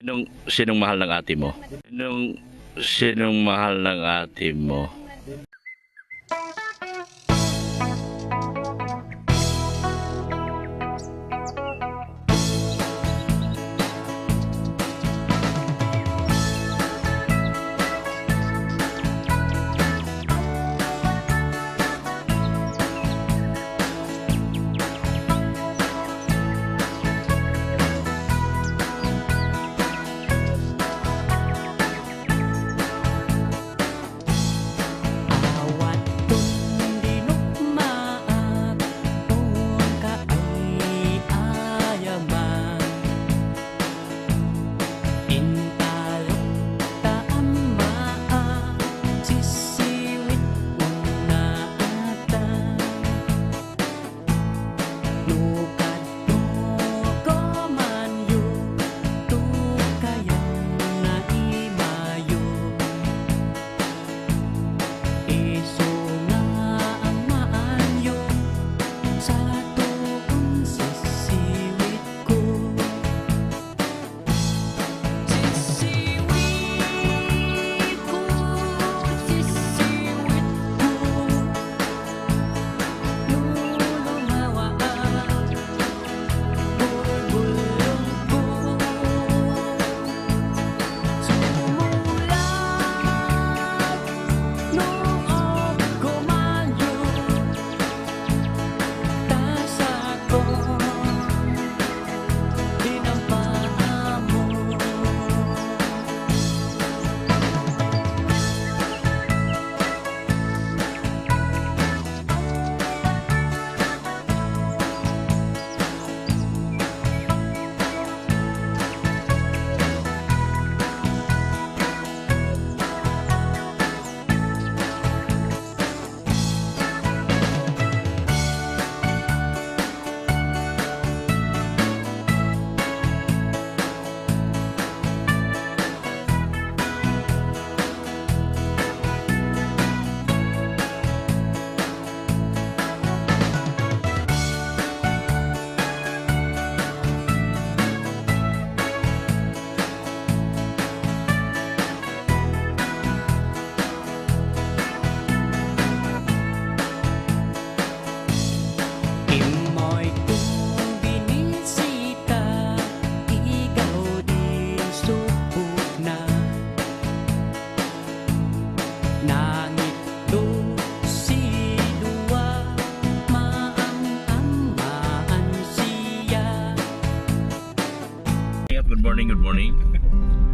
Sinong mahal ng ate mo? Sinong mahal ng ate mo?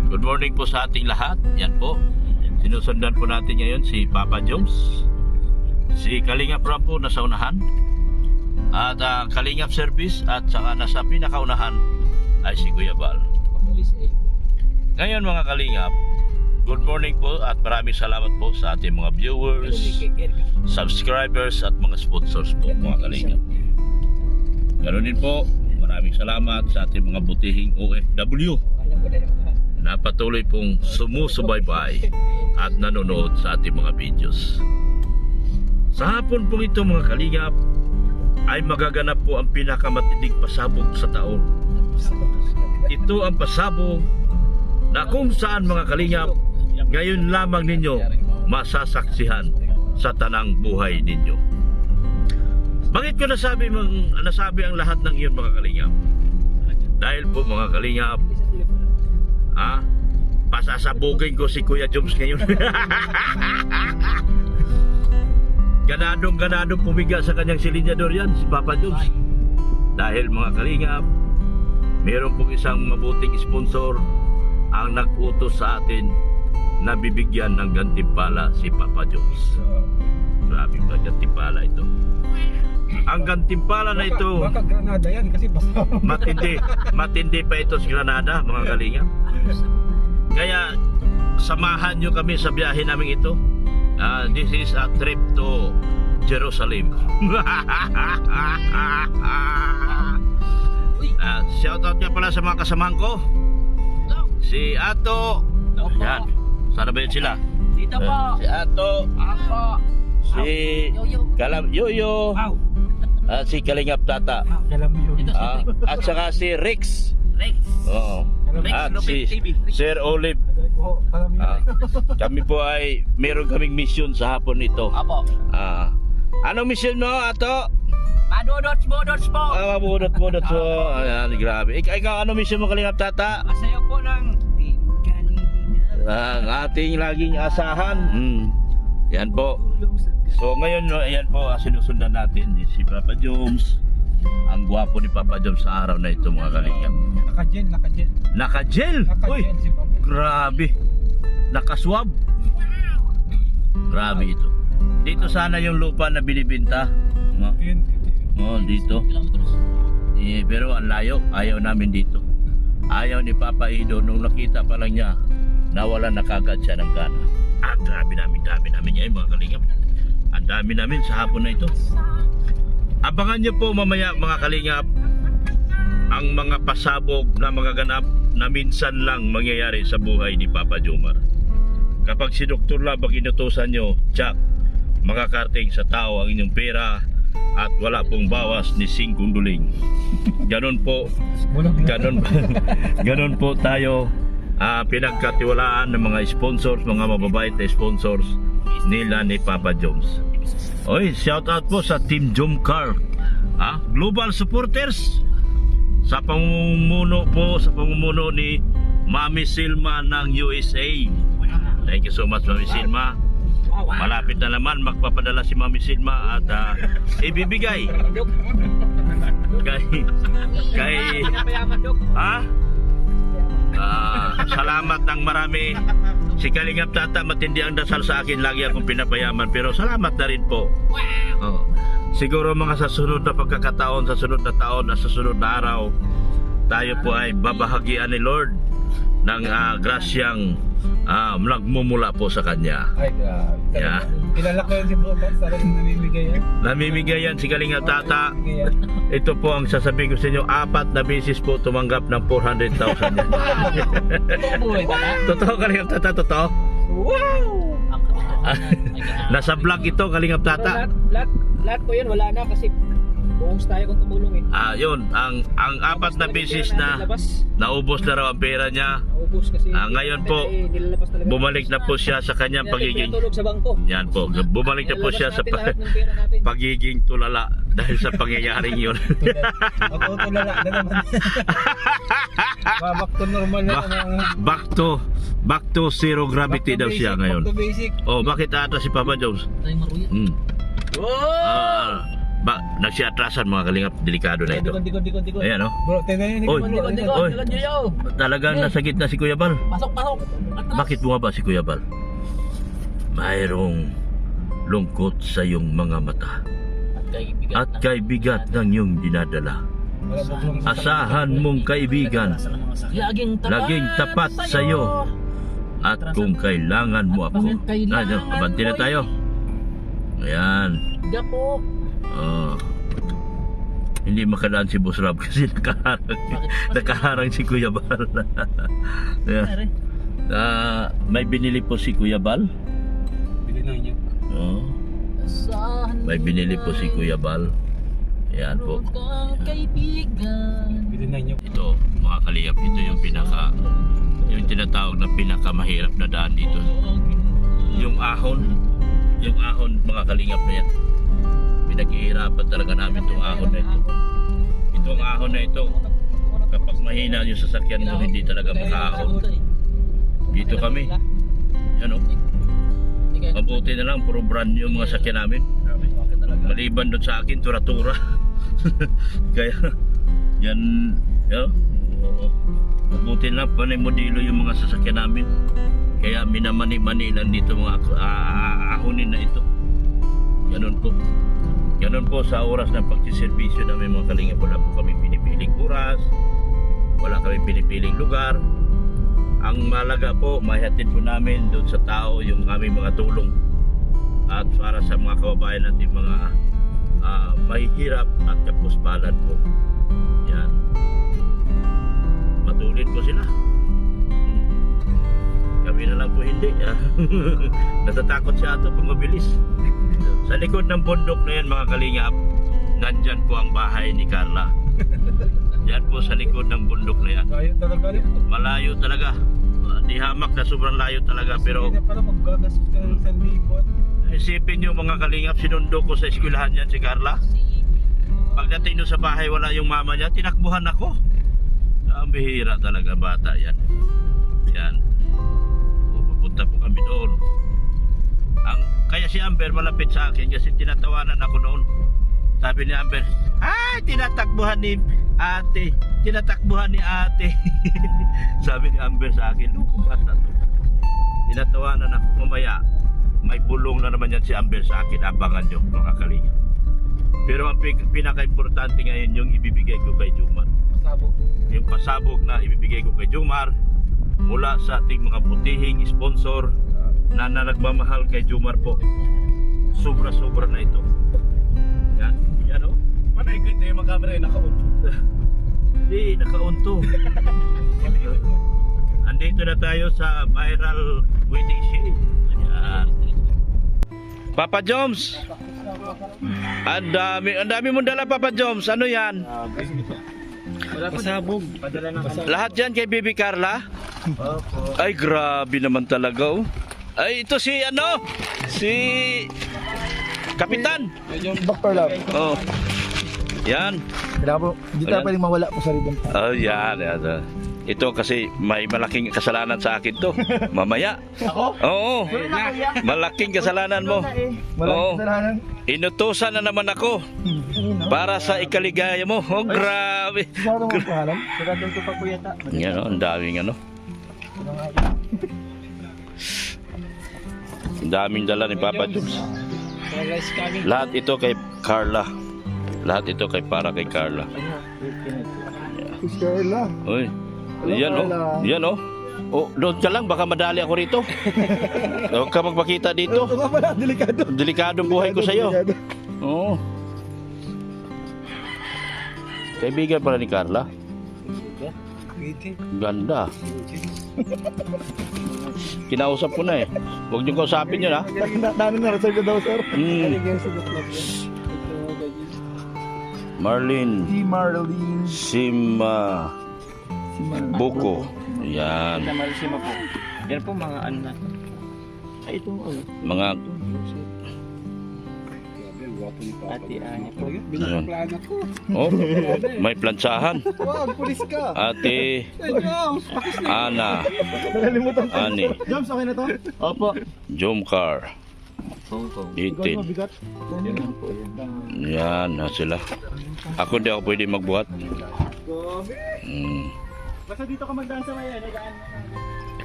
Good morning po sa ating lahat. Yan po. Sinusundan po natin ngayon si Papa Joms. Si Kalingap Ram po nasa unahan. At Kalingap Service at saka nasa pinakaunahan ay si Kuya Bal. Ngayon mga Kalingap, good morning po at maraming salamat po sa ating mga viewers, subscribers at mga sponsors po mga Kalingap. Ganoon din po, maraming salamat sa ating mga butihing OFW na patuloy pong sumusubaybay at nanonood sa ating mga videos. Sa hapon pong ito mga Kalingap ay magaganap po ang pinakamatinding pasabog sa taon. Ito ang pasabog na kung saan mga Kalingap ngayon lamang ninyo masasaksihan sa tanang buhay ninyo. Bakit ko nasabi ang lahat ng iyon mga Kalingap? Dahil po mga Kalingap, pasasabugin ko si Kuya Joms ngayon. Ganadong pumiga sa kanyang silinyador yan, si Papa Joms. Dahil mga Kalingap, meron pong isang mabuting sponsor ang nag-utos sa atin na bibigyan ng gantimpala si Papa Joms. Grabe ba gantimpala ito? Ang gantimpala na ito, baka Granada yan kasi basta matindi pa ito sa Granada mga Kalingap. Kaya samahan nyo kami sa biyahe namin ito. This is a trip to Jerusalem. Shoutout niya pala sa mga kasamahan ko. Si Ato. Yan. Sana ba yun sila? Dito po. Si Ato. Ako. Si Yoyo. Si Kalingap Tata. Kalamyo. At saka si Rex. Rex. Oo. At si Sir Olive. Kami po ay meron kaming mission sa hapon ito. Apo. Anong mission mo, Ato? Madodots po. Mabudot so. Ayan, grabe. Ikaw, ano mission mo, Kalingap Tata? Masayaw po ng Ang ating laging asahan. Yan po. So ngayon, no, ayan po, sinusundan natin si Papa Joms. Ang gwapo ni Papa Joms sa araw na ito, mga Kalingap. Naka-gel. Naka-gel? Uy, Si Papa. grabe. Nakaswab. Grabe ito. Dito sana yung lupa na binibinta. No? Dito. Pero ang layo, ayaw namin dito. Ayaw ni Papa Ido, nung nakita pa lang niya, nawala na kagad siya ng gana. Dami namin yan, mga Kalingap. Ang dami namin sa hapon na ito. Abangan niyo po mamaya, mga Kalingap, ang mga pasabog na magaganap na minsan lang mangyayari sa buhay ni Papa Jomar. Kapag si Dr. Lab ang inutusan nyo, Jack, makakarting sa tao ang inyong pera at wala pong bawas ni 5 duling. Ganon po. Ganon po tayo pinagkatiwalaan ng mga sponsors, mga mababait na sponsors nila ni Papa Joms. Oy, shout out po sa Team Jomcar, global supporters sa pamumuno ni Mami Silma ng USA. Thank you so much, Mami Silma. Malapit na naman magpapadala si Mami Silma at ibibigay kay salamat ng marami. Si Kalingap Tata, matindi ang dasal sa akin, lagi akong pinapayaman, pero salamat na rin po. Siguro mga sa sunod na pagkakataon, sa sunod na taon, sa sunod na araw, tayo po ay babahagian ni Lord ng grasyang nagmumula po sa Kanya. Ay, grabe. Yeah. Kilala ko yun si Bobat, talagang namimigay yan. Namimigay yan si Kalingap Tata. Ito po ang sasabihin ko sa inyo, 4 na beses po tumanggap ng 400,000 yan. Totoo, Kalingap Tata, totoo. Wow! Nasa vlog ito, Kalingap Tata. Lahat po yan, wala na kasi buhos tayo kung tumulong Yun, ang 4 na beses na naubos na raw ang pera niya. Naubos kasi Ngayon po, nilalabas talaga. bumalik na po siya sa kanyang pagiging, Tulog sa bangko. yan po, bumalik na po siya sa pagiging tulala dahil sa pangyayaring yun. Matutulala na naman. Back to normal na naman. Back to zero gravity daw siya ngayon. Back to basic. Bakit ata si Papa Jones? Nagsiatrasan, mga Kalingap, delikado na ito. Dikon. Ayan, Bro, tingnan Oy. Oy. Dikon. Talagang nasa gitna si Kuya Bal. Pasok. Bakit bumaba si Kuya Bal? Mayroong lungkot sa iyong mga mata at kay bigat ng iyong dinadala. Asahan mong kaibigan, laging tapat sa iyo. At kung kailangan mo ako, abante na tayo. Ayan. Gapo. Hindi makadaan si Boss Rob kasi nakaharang si Kuya Bal. Ayan. May binili po si Kuya Bal. Bilhin niyo. May binili po si Kuya Bal. Ayan po. Bilhin niyo. Ito, mga Kalingap, ito yung tinatawag na pinakamahirap na daan dito. Yung ahon, mga Kalingap na yan. Pinaghihirapan talaga namin itong ahon na ito. Itong ahon na ito, kapag mahina yung sasakyan mo, hindi talaga makaahon. Dito kami. Yan o. Mabuti na lang, puro brand new mga sakyan namin. Maliban doon sa akin, tura-tura. Kaya, yan, mabuti na lang, panay modelo yung mga sasakyan namin. Kaya minamani-mani lang dito mga ahonin na ito. Ganun po sa oras ng pagsiservisyo namin, mga Kalingap. Wala po kami pinipiling oras, wala kami pinipiling lugar. Ang malaga po, mahihatid po namin doon sa tao yung aming mga tulong. At para sa mga kababayan natin, mga mahihirap at kapuspalan po. Yan. Matulid po sila. Kami na lang po hindi. Natatakot siya ito pag mabilis. Sa likod ng bundok na yan, mga Kalingap, nandyan po ang bahay ni Carla. Yan po sa likod ng bundok na yan. Kaya talaga rin. Malayo talaga. Di hamak na sobrang layo talaga, pero Hindi na pala magagastos ka ng 1,000. isipin nyo mga kalingap, sinundo ko sa eskwelahan yan si Carla. Pagdating doon sa bahay, wala yung mama niya, tinakbuhan ako. Ang bihira talaga bata yan. Yan. O, pupunta po kami doon. Kaya si Amber malapit sa akin kasi tinatawanan ako noon. Sabi ni Amber, "Ay, tinatakbuhan ni ate. Tinatakbuhan ni ate." Sabi ni Amber sa akin, "Loko bata to." Tinatawanan ako, mamaya. May bulong na naman yan si Amber sa akin. Abangan nyo mga kalinga. Pero ang pinaka-importante ngayon yung ibibigay ko kay Jomar. Pasabog. Yung pasabog na ibibigay ko kay Jomar mula sa ating mga putihing sponsor na nagmamahal kay Jomar po. Sobra-sobra na ito. Yan. Yan o. Manay ko ito yung mga camera yung naka-on. Hindi, naka-on to. Andito na tayo sa viral wedding shade. Ayan. Papa Joms! Ang dami mong dala, Papa Joms. Ano yan? Pasabog. Padala ng Lahat yan kay Baby Carla? Ay, grabe naman talaga, oh. Ay, ito si, si Kapitan. Dr. Love. Oh. Yan. Kailangan po, hindi tayo Ayan. pwedeng mawala po sa ribbon. Oh, yan. Ito kasi may malaking kasalanan sa akin to. Mamaya. Ako? Oo. Malaking kasalanan mo. Maraming Oo. kasalanan. Inutusan na naman ako para sa ikaligaya mo. Oh, grabe. Masyado mo pangalan. Suratong ko pa po yata. Yan, oh, ang daming Ang daming dala ni Papa Joms. So guys, coming. Lahat ito kay Carla. Lahat ito para kay Carla. Si Carla. Uy. Hello, Yan, oh. Carla. Yan, oh. Oh, doon ka lang, baka madali ako rito. Huwag ka magpakita dito. Ito nga pala, delikado. Delikadong buhay ko sa iyo. Delikado. Oo. Kaibigan pala ni Carla. Ganda. Kinausap ko na eh. Huwag niyo kausapin yun, ha. Dami na reserve daw, sir. Marlene Si Marlene. Sima Buko. Yan. Marisima po. Yan po mga ano na. Ay, ito Mga Ate Ani po. Ayun. Oh, may plansahan. Wag, pulis ka. Ate Ana Nakalimutan ko. Ani Joms, okay na to? Opo. Jomcar Hong Kong. Ikaw 18. mabigat. Yan lang po yan. Yan na sila. Ako di ako pwede magbuhat. Basta dito ka magdaan sa maya.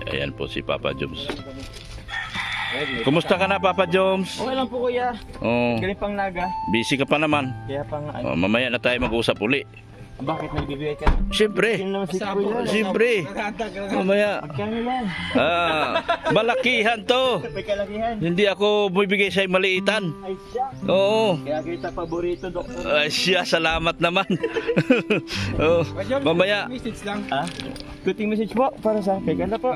Ayan po si Papa Joms. Kumusta ka na, Papa Joms? Okay lang po kuya. Oh, Galing pang naga. busy ka pa naman. Kaya pang ano. Oh, mamaya na tayo mag-usap uli. Bakit nagbibigay ka? Siyempre. Sino naman si kuya? Siyempre. Mamaya. Magkano lang? Malakihan to. May kalakihan. Hindi ako bibigay sa'yo maliitan. Ay siya. Oo. Kaya kita paborito, doktor. Ay siya, salamat naman. Oh, mamaya. Message lang. Ah? Kuting message po para sa akin. Ganda po.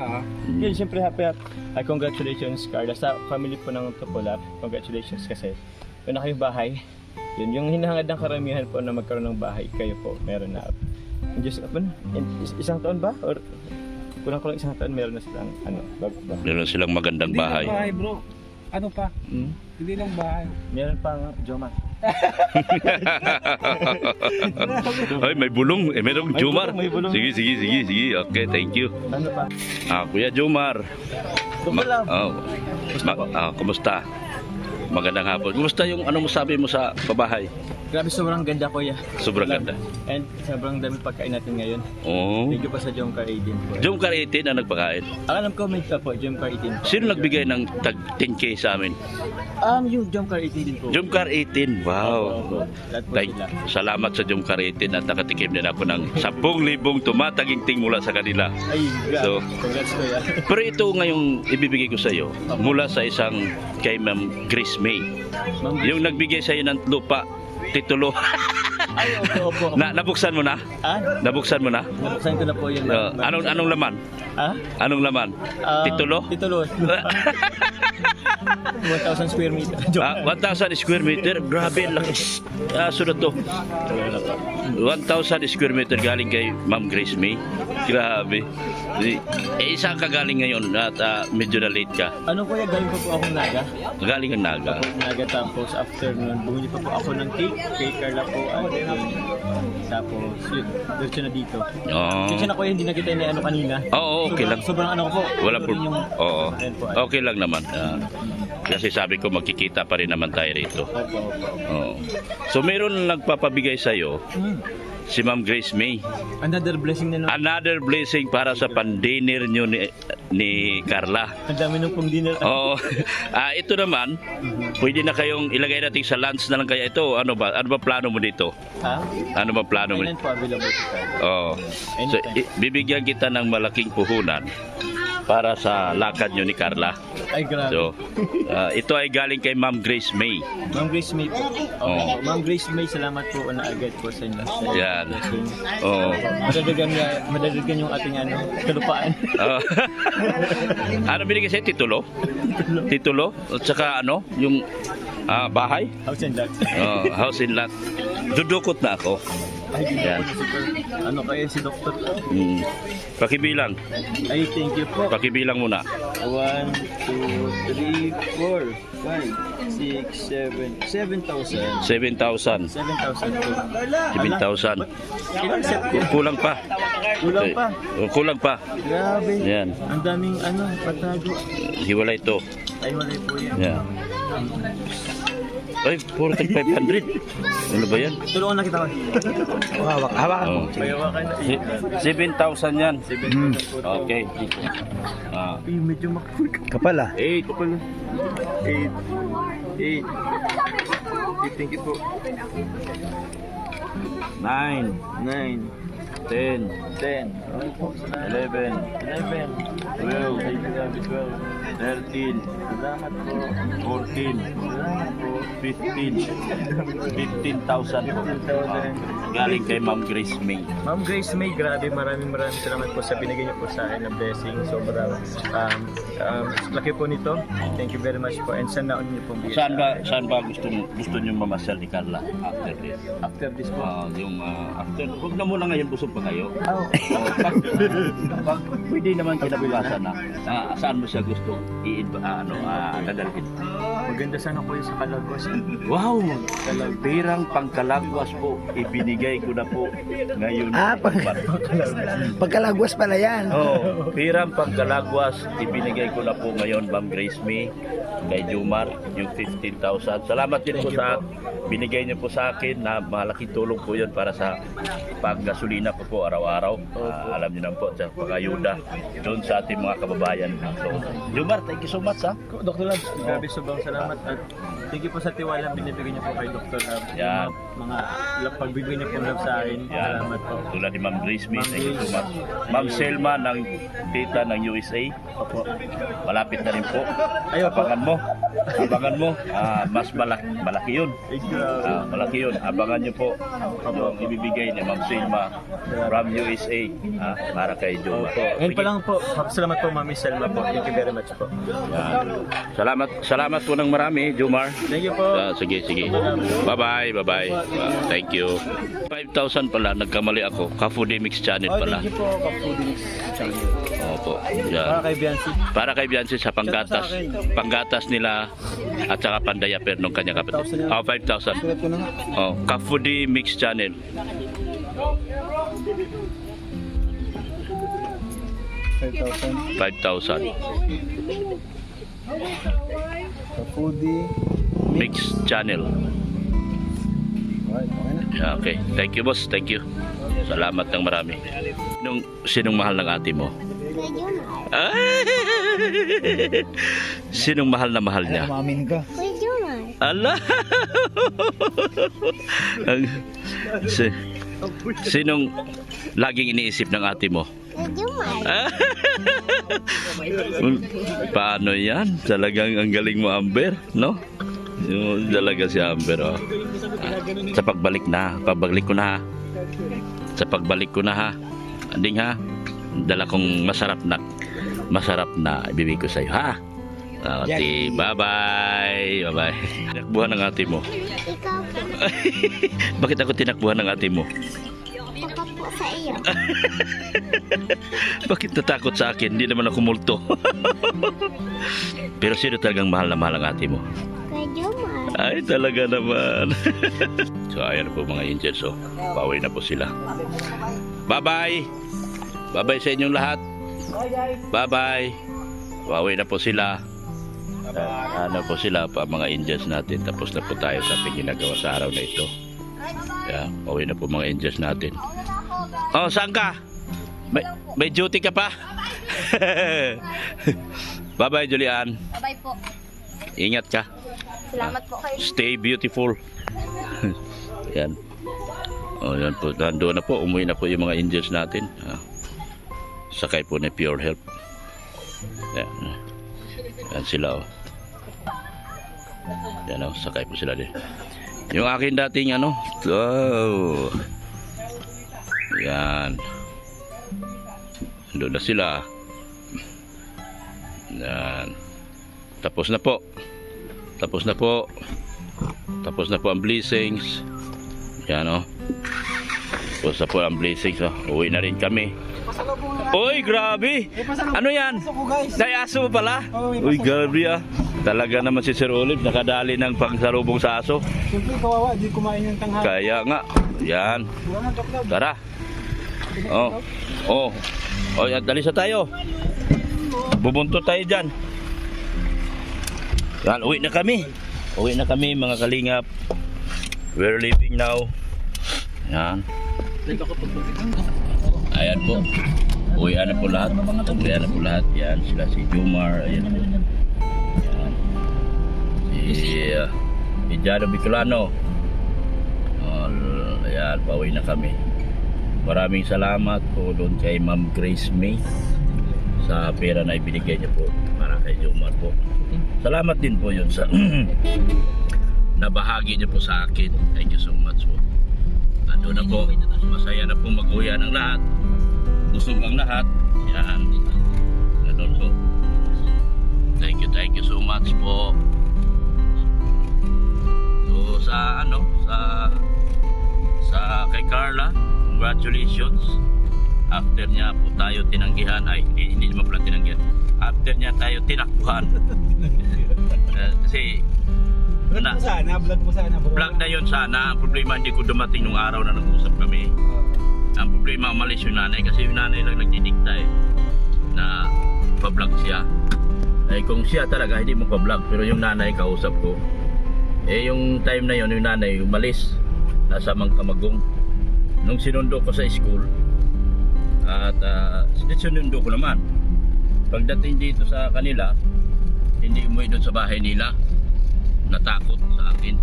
Yun, siyempre happy. Ay, congratulations, Carla. Sa family po ng Tupulap, congratulations kasi yun na kayong bahay. Yun, yung hinahangad ng karamihan po na magkaroon ng bahay, kayo po, meron na. Just, isang taon ba? Or kulang-kulang isang taon, meron na silang, bago ba? Meron silang magandang bahay. Bahay bro. Ano pa? Hmm? Hindi lang bahay. Meron pa nga, Jomar. Ay, may bulong. Merong May Jomar. bulong, may bulong. Sige. Okay, thank you. Ano pa? Kuya Jomar. Tupulap. Kumusta? Magandang hapon. Kumusta yung ano mo sabi mo sa pabahay? Grabe, sobrang ganda, kuya. Sobrang ganda. And sobrang dami pagkain natin ngayon. Oh. Thank you pa sa Jomcar 18 po. Jomcar 18 na nagpakain. Alam ko, may po, Jomcar 18 po. Sino nagbigay ng tag 10K sa amin? Yung Jomcar 18 din po. Jomcar 18. Wow. Lahat po Thank, sila. salamat sa Jomcar 18 at nakatikim din ako ng 10,000 tumataginting mula sa kanila. Ay, So, congrats kuya. Pero ito ngayong ibibigay ko sa iyo mula sa isang kay Ma'am Grace May. Ma'am, Yung nagbigay sa iyo ng lupa, titulo. ay, opo. Nabuksan mo na? Nabuksan mo na? Nabuksan ko na po yun. Anong laman? Anong laman? Titulo? Titulo. 1,000 square meter. 1,000 square meter. Grabe, laki. Sunod to. 1,000 square meter galing kay Ma'am Grace May. Grabe. Isa ka galing ngayon at medyo na late ka. Ano kuya, galing pa po akong Naga. Galing ang Naga. Naga, tapos after nun, bumili pa po ako ng cake. Kay Carla po. Tapos, yun, diretso na dito. Oo. Kasi na kuya, hindi na kita ano kanina. Oo, okay lang. Sobrang ano ko po. Wala po. Yung, Oo. ayun po, Okay lang naman. Kasi sabi ko magkikita pa rin naman tayo rito. Opo. Oo. So meron nagpapabigay sa iyo si Ma'am Grace May. Another blessing na naman. Another blessing para sa pan-dinner nyo ni Carla. Ang dami nung pong dinner. Oo. Ito naman, pwede na kayong ilagay natin sa lunch na lang kaya ito. Ano ba plano mo dito? Ha? Ano ba plano mo? Kailan po available po tayo? Oo. So, bibigyan kita ng malaking puhunan para sa lakad nyo ni Carla. Ay, grabe. So, ito ay galing kay Ma'am Grace May. Ma'am Grace May po. Okay Oo. po. Ma'am Grace May, salamat po na agad po sa inyo. Yan. Oo. Madadagan yung ating kalupaan. Ano binigay sa'yo? Titulo? Titulo? At saka ano? Yung bahay? House and lot. House in lot. Dudukot na ako. Ay, Yan. ano kaya si Doktor? Pakibilang. Ay, thank you po. Pakibilang muna. 1, 2, 3, 4, 5, 6, 7, 7,000. 7,000. 7,000 po. 7,000. Ilang set po? Kulang pa. Kulang pa. Kulang pa. Grabe. Yan. Ang daming patago. Hiwalay ito. Ay, wala po yan. Yan. Ay, 4,500. Ano ba yan? Tulungan na kita ko. Hawak. Oh. May hawakan na. 7,000 yan. 7,000 po. Okay. Ay, medyo makapul ka. Kapal ah. 8. Pala. 8. 8. Thank you po. 9. 9. 10. 10. 11. 11. 12. 13. Salamat po. 14. Salamat po. 15. 15,000 po. 15,000. Galing kay Ma'am Grace May. Ma'am Grace May, grabe, maraming salamat po sa binigay niyo po sa akin na blessing. Sobrang laki po nito. Thank you very much po. And sana niyo pong bigyan. Saan ba gusto niyo mamasyal ni Carla after this? After this po. After, huwag na muna ngayon, busog pa kayo. Oh. Pag pwede naman kinabukasan na, saan mo siya gusto dadalhin? Maganda sana po yung sa Calagos. Wow! Perang pangkalagwas po, ibinigay ko na po ngayon. Pagkalagwas pala yan. Oh, perang pangkalagwas, ibinigay ko na po ngayon, Ma'am Grace May, kay Jumar, yung 15,000. Salamat din po sa binigay niyo po sa akin na malaking tulong po yun para sa paggasolina ko po araw-araw. Alam niyo naman po, sa pag-ayuda doon sa ating mga kababayan. So, Jumar, thank you so much ha. Dr. Lab, grabe sobrang salamat at thank you po sa tiwala binibigay niyo po kay Dr. Lab. Yan. Mga pagbibigay niyo po love sa akin. Yan. Salamat po. Tulad ni Ma'am Grace May, Ma'am thank you so Grace. much. Ma'am Selma ng tita ng USA. Opo. Malapit na rin po. Ay, opo. Abangan mo. Mas malaki yun. Ay, grabe. Malaki yun. Abangan nyo po yung ibibigay ni Ma'am Selma from USA para kay Juma. Ngayon pa lang po, salamat po Mami Selma po. Thank you very much po. Yan. Salamat po ng marami, Jumar. Thank you po. Sige. Bye-bye. Thank you. 5,000 pala, nagkamali ako. Ka-Foodie Mix Channel Oh, pala. thank you po, Kapudings Channel. Opo. Para Yan. kay Biancy. Para kay Biancy sa panggatas nila at saka pandayaper ng kanyang kapatid. 5,000. Sulat ko na nga. Ka-Foodie Mix Channel. 5,000. 5,000. Kapudi. Mix Channel. Alright, okay na. Yeah, okay. Thank you, boss. Thank you. Salamat ng marami. Sinong mahal ng ate mo? Sinong mahal na mahal niya? Umamin ka. Ala! Sinong laging iniisip ng ate mo? Paano yan? Talagang ang galing mo, Amber, no? Yung talaga si Amber, oh. Sa pagbalik ko na ha. Anding ha, dala kong masarap na ibibigay ko sa'yo, ha? Ate, bye-bye. Nakbuhan ng ate mo. Ikaw po. Bakit ako tinakbuhan ng ate mo? Takot po sa iyo. Bakit natakot sa akin? Hindi naman ako multo. Pero sino talagang mahal na mahal ang ate mo? Kay Jomar. Ay, talaga naman. So, ayan po mga angels. So, pauwi na po sila. Bye-bye. Bye-bye sa inyong lahat. Bye-bye. Pauwi na po sila. Ano po sila pa mga angels natin. Tapos na po tayo sa ating ginagawa sa araw na ito. Yeah, pauwi na po mga angels natin. Oh, saan ka? May duty ka pa? Bye-bye, Julian. Bye po. Ingat ka. Salamat po kayo. Stay beautiful. Yan. Oh, yan po. Doon na po. Umuwi na po yung mga angels natin. Sakay po ni Pure Health. Yan. Yan sila, oh. Yan, oh. Sakay po sila din. Yung akin dating ano. Oh. Yan. Doon na sila. Yan. Tapos na po. Tapos na po. Tapos na po ang blessings. Yan, oh. Tapos na po ang blessings, oh. Uwi na rin kami. Uy, grabe. Ano yan? Aso mo pala? Uy, grabe ah. Talaga naman si Sir Olive nakadali ng pagsalubong sa aso. Siyempre kawawa, di kumain yung tanghali. Kaya nga. Yan. Tara. Oh. Oh. Oh, yan, dalisa tayo. Bubunto tayo dyan. Yan, uwi na kami. Uwi na kami mga kalingap. We're leaving now. Yan. Ayan po. Uwian na po lahat. Uwian na po lahat. Yan, sila si Jomar. Ayan po. Yan. Si Jado Bicolano. Ayan, pauwi na kami. Maraming salamat po doon kay Ma'am Grace May sa pera na ibinigay niya po para kay Jomar po. Salamat din po yun sa nabahagi niyo po sa akin. Thank you so much po. Ando na po. Masaya na po mag-uwi ng lahat. Busog ang lahat. Yan. Ganun po. Thank you so much po. So sa ano, sa kay Carla, congratulations. After niya po tayo tinanggihan, ay hindi naman pala tinanggihan. After niya tayo tinakbuhan. Kasi Vlog mo sana bro. vlog na yun sana. Ang problema hindi ko dumating nung araw na nag-usap kami. Ang problema umalis yung nanay kasi yung nanay lang nagdidikta na pa-vlog siya. Eh kung siya talaga hindi mo pa-vlog pero yung nanay kausap ko. Eh yung time na yun yung nanay umalis nasa Mangkamagong. Nung sinundo ko sa school at sinundo ko naman. Pagdating dito sa kanila hindi umuwi doon sa bahay nila. Natakot sa akin.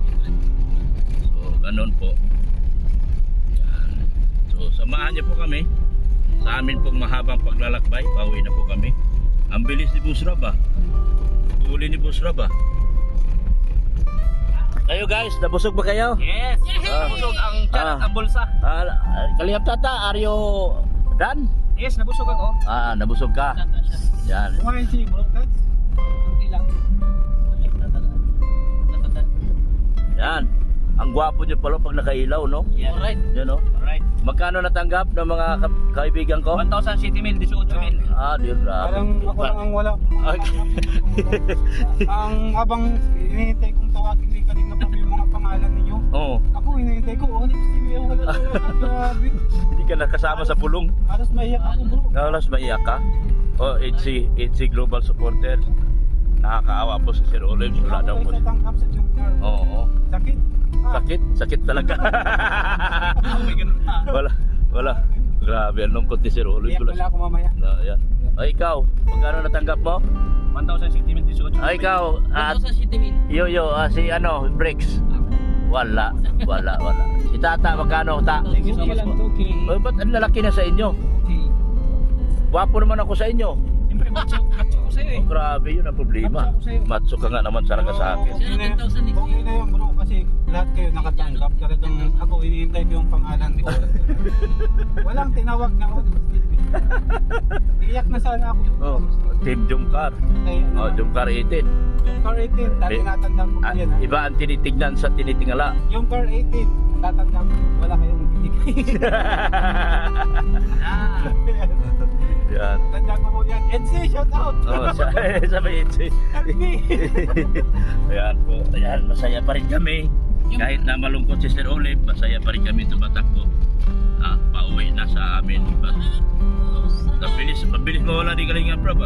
So ganun po. Yan. So samahan niyo po kami sa amin pong mahabang paglalakbay. Pauwi na po kami. Ang bilis ni Busra ba? Huli ni Busra ba? Kayo guys, nabusog ba kayo? Yes! Nabusog ang tiyan at ang bulsa. Kalihap tata, are you done? Yes, nabusog ako. Nabusog ka. Yan. Kumain si Bro Tats. Hindi lang. Yan. Ang gwapo niyo pala pag nakailaw, no? Yeah. Alright. Yan, no? Alright. Magkano natanggap ng mga kaibigan ko? 1,000 city mil, 18 mil. Di grabe. Parang ako lang ang wala. Ang habang hinihintay kong tawagin ni kanina pa yung mga pangalan ninyo. Oo. Ako hinihintay ko, Olive TV ang wala tawag. Grabe. Hindi ka nakasama sa pulong. Alas maiyak ako bro. Nalas maiyak ka? HC Global Supporters. Nakakaawa po si Sir Olive. Wala daw po. Sa tangkap sa yung car. Oo. Sakit. Sakit talaga. May ganun pa. Wala. Grabe, ang lungkot ni Sir Olive. Iyak pala ako mamaya. Yan. Ay, ikaw, magkano natanggap mo? 1,000 city mil, 18 mil. Ay, ikaw, si Bricks. Wala. Si Tata, magkano? Thank you so much po. Oh, ba't ang lalaki na sa inyo? Wapo naman ako sa inyo. Siyempre, matso ko sa'yo eh. Oh, grabe, yun ang problema. Matso ka nga naman talaga sa akin. Okay na yun bro, kasi lahat kayo nakatanggap. Talagang ako hinihintay ko yung pangalan ni Olive. Walang tinawag na Olive TV. Iyak na sana ako. Oh, Team Jumcar. Ay, Oh, Jumcar 18. yung car 18, dati Eh, natandaan ko Ah, yan. Ha? iba ang tinitignan sa tinitingala. Yung car 18, tatandaan ko, wala kayong binigay. Yan. Tandaan ko po yan. NC, shout out! Oh, sa may Ayan po. Ayan, masaya pa rin kami. Kahit na malungkot si Sir Olive, masaya pa rin kami tumatakbo. Pauwi na sa amin. Mabilis mawala ni Kalinga Prab.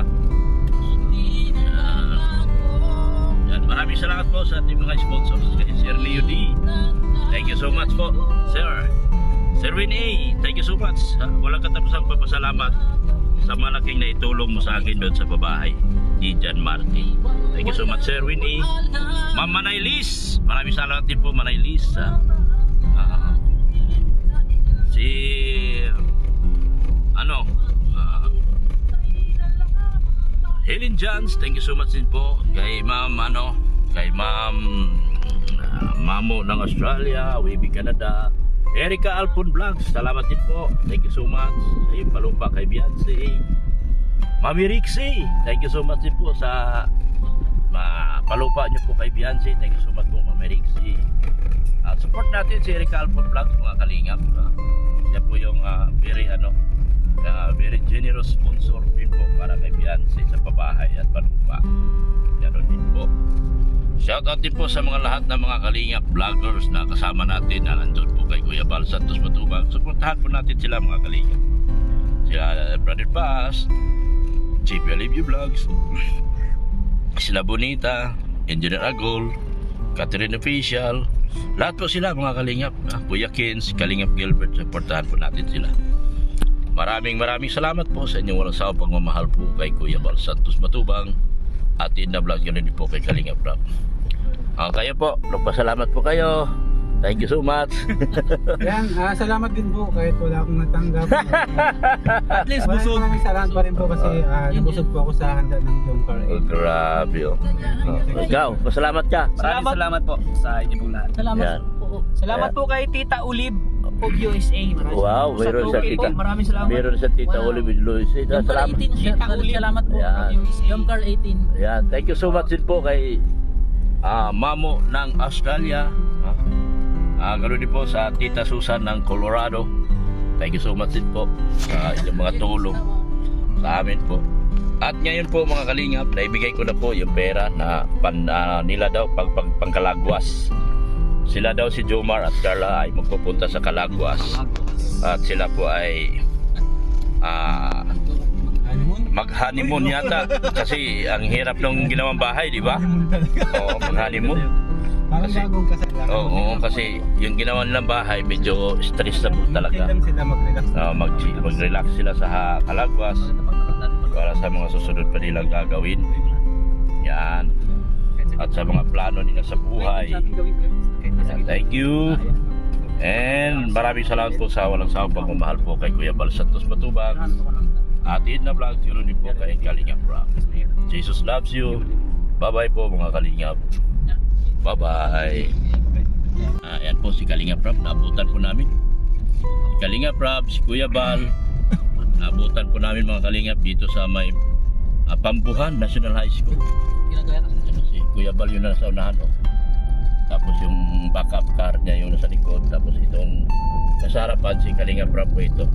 Yan, maraming salamat po sa ating mga sponsors. Kay Sir Leo D. Thank you so much po, Sir. Sir Win A, thank you so much. Walang katapusang papasalamat sa malaking na itulong mo sa akin doon sa babahay ni Jan Marty. Thank you so much, Sir Win A. Ma'am Manay Liz, maraming salamat din po, Manay Liz. Si Helen Jans, thank you so much din po kay Ma'am Mamo ng Australia, Wavy Canada, Erica Alpon Vlogs, salamat din po, thank you so much sa iyong palumpa kay Beyonce. Mami Rixie, thank you so much din po sa palupa niyo po kay Beyonce, thank you so much po Mami Rixie. Support natin si Erica Alpon Vlogs, mga kalingap. Siya po yung very generous sponsor din po para kay Beyonce sa pabahay at palupa. Yan din po. Shoutout din po sa mga lahat ng mga kalingap vloggers na kasama natin na nandun po kay Kuya Bal Santos Matubang. Supportahan po natin sila mga kalingap. Sila Brother Paz, Chief Alivio Vlogs, sila Bonita, Engineer Agol, Catherine Official, lahat po sila mga kalingap. Kuya Kins, Kalingap Gilbert, supportahan po natin sila. Maraming salamat po sa inyong walang sawang pagmamahal po kay Kuya Bal Santos Matubang at Inna Vlog yun din po kay Kalingap Rob. Kayo po, nagpasalamat po kayo. Thank you so much. Yan, salamat din po kahit wala akong natanggap. At least busog. Maraming salamat pa rin po kasi nabusog po ako sa handa ng yung car 18. Grabe oh. Ikaw, pasalamat ka. Maraming salamat po sa inyo pong lahat. Salamat Yan. po. Salamat po kay Tita Ulib of USA. Wow, meron sa tita. Maraming salamat. Meron sa Tita Wow. Olive Luis. Yung car Salamat. 18, salamat po. Yan. Yung car 18. Yan, thank you so much din po kay Mamo ng Australia. Ganoon din po sa Tita Susan ng Colorado. Thank you so much din po sa inyong mga tulong sa amin po. At ngayon po mga kalingap, naibigay ko na po yung pera na nila daw pangkalagwas. Sila daw si Jomar at Carla ay magpupunta sa Kalagwas. At sila po ay mag-honeymoon yata kasi ang hirap nung ginawang bahay, di ba? Oo, mag-honeymoon. Parang Kasi- bagong kasal lang. Oo, kasi yung ginawa nilang bahay medyo stressable talaga. Lang sila mag-relax. Mag-relax sila sa Kalagwas para sa mga susunod pa nilang gagawin. Yan. At sa mga plano nila sa buhay. Yan, thank you. And maraming salamat po sa walang sawang pagmamahal po kay Kuya Bal Santos Matubang. At Edna Vlog, yun din po kay Kalingap Rob. Jesus loves you. Bye-bye po mga Kalingap. Bye-bye. Ayan po si Kalingap Rob, naabutan po namin. Si Kalingap Rob, si Kuya Bal, naabutan po namin mga Kalingap dito sa may Pambuhan National High School. Ano, si Kuya Bal yun na nasa unahan oh. Tapos yung backup car niya yung nasa likod. Tapos itong nasa harapan si Kalingap Rob po ito.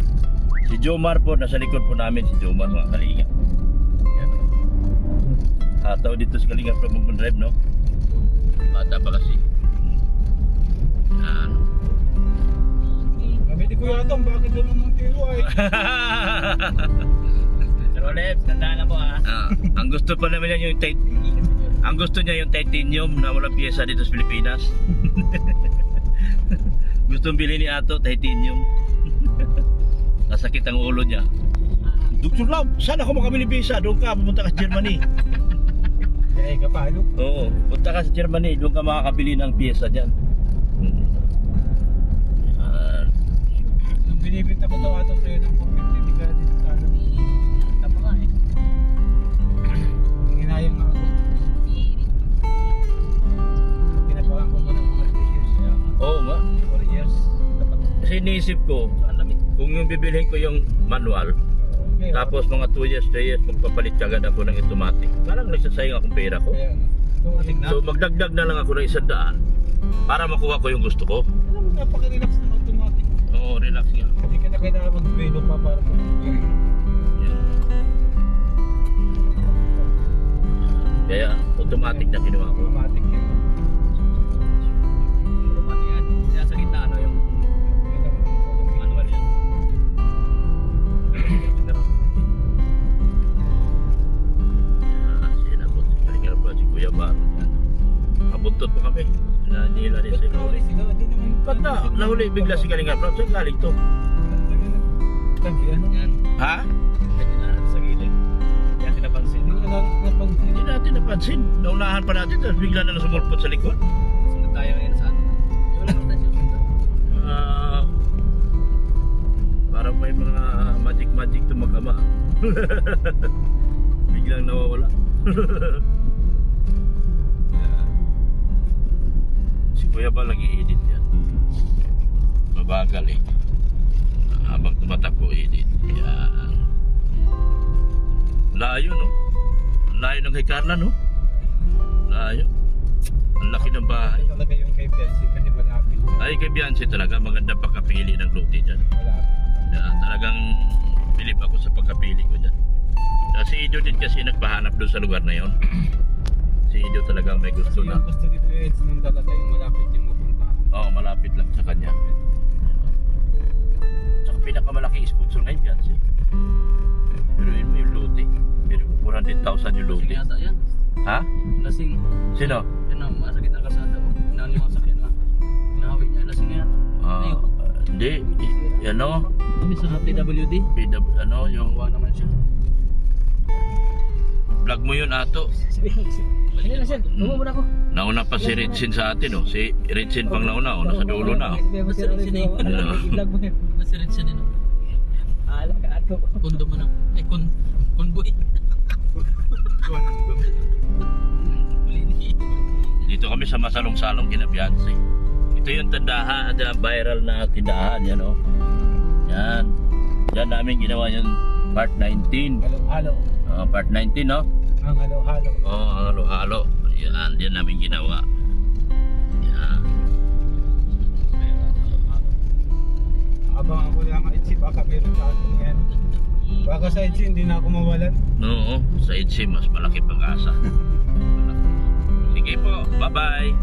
Si Jomar po, nasa likod po namin si Jomar mga Kalingap. Yan. Hataw dito si Kalingap Rob mag-drive no. Bata pa kasi. Yan. Sabi ni Kuya Tom, bakit ganun mong tiro ay? Sir Olive, tandaan na po Ang gusto pa naman niya ang gusto niya yung titanium na walang pyesa dito sa Pilipinas. Gustong bilhin ni Ato titanium. Nasakit ang ulo niya. Dr. Love, saan ako makabili pyesa? Doon ka, pumunta ka sa Germany. Eh, kapano? Oo, punta ka sa Germany, doon ka makakabili ng pyesa dyan. Nung binibinta ko daw ato sa'yo ng 450 di ka dito sa ano. Tama nga eh. Ginayang nga ako. Pinapakan ko pa ng mga 3 years. Oo nga. 4 years. Dapat Kasi iniisip ko, kung yung bibilhin ko yung manual, Tapos mga 2 years, 3 years, magpapalit kagad ako ng automatic. Parang nagsasayang akong pera ko. Kaya, automatic na. So magdagdag na lang ako ng 100 para makuha ko yung gusto ko. Alam mo, napaka-relax ng automatic. Oo, relax nga. Hindi ka na kailangan mag-velo pa para Yan. Kaya automatic na kinuha ko. automatic yun. Automatic yan. Kaya sa gitna, ano yung manual yan. Sinabot si Kalinga pa si Kuya Baro yan. Kabuntot pa kami. Nila rin si Lori. Ba't na nahuli bigla si Kalinga Prab? Saan galing to? Yan. Ha? Pwede na sa gilid. Kaya tinapansin. Hindi natin napansin. Naunahan pa natin tapos bigla na sumulpot sa likod. Sunod tayo ngayon sa atin. Wala na tayo susunod. Parang may mga magic to mag-ama. Biglang nawawala. Si Kuya ba lagi-edit yan? Mabagal eh. Habang tumatakbo edit. Yan. Layo no? Layo ng kay Carla no? Layo. Ang laki ng bahay. Talaga yung kay Belsy kasi malapit. Ay kay Beyonce talaga maganda pagkapili ng lote dyan. Malapit. Talagang bilib ako sa pagkapili ko dyan. Si Ido din kasi nagpahanap doon sa lugar na yon. Si Ido talagang may gusto Kasi na. yung gusto dito yung Edson yung talaga yung malapit yung mapuntahan. Oo, malapit lang sa kanya. Tsaka pinakamalaking sponsor ngayon Beyonce. Pero yun mo yung lote. Pero 400,000 yung lote. Lasing yata yan. Ha? Lasing. Sino? Yan ang masakit na kasada. Inano yung sakyan na. Pinahawit niya. Lasing na yata. Ayun. Hindi. Ano? Kami sa PWD. Ano yung Gawa naman siya. vlog mo yun ato. Sige na siya. Bumabuna ako. Nauna pa si Ritsin sa atin oh. Si Ritsin pang nauna oh. Nasa dulo na oh. Masirit siya na Ano? i-vlog mo yun. Masirit siya din. Ala ka ato. Kondo mo na. Eh, convoy. Dito kami sa masalong-salong kina Beyonce. Ito yung tindahan, viral na tindahan yan oh. Yan. Yan namin ginawa yung part 19. Halo-halo. Part 19 no? Ang halo-halo. Oo, halo-halo. Yan namin ginawa. Yan. Abang ako lang itsi, baka meron sa atin yan. Baka sa itsi, hindi na ako mawalan. No, sa Itzy mas malaki pag-asa. Sige po, bye-bye.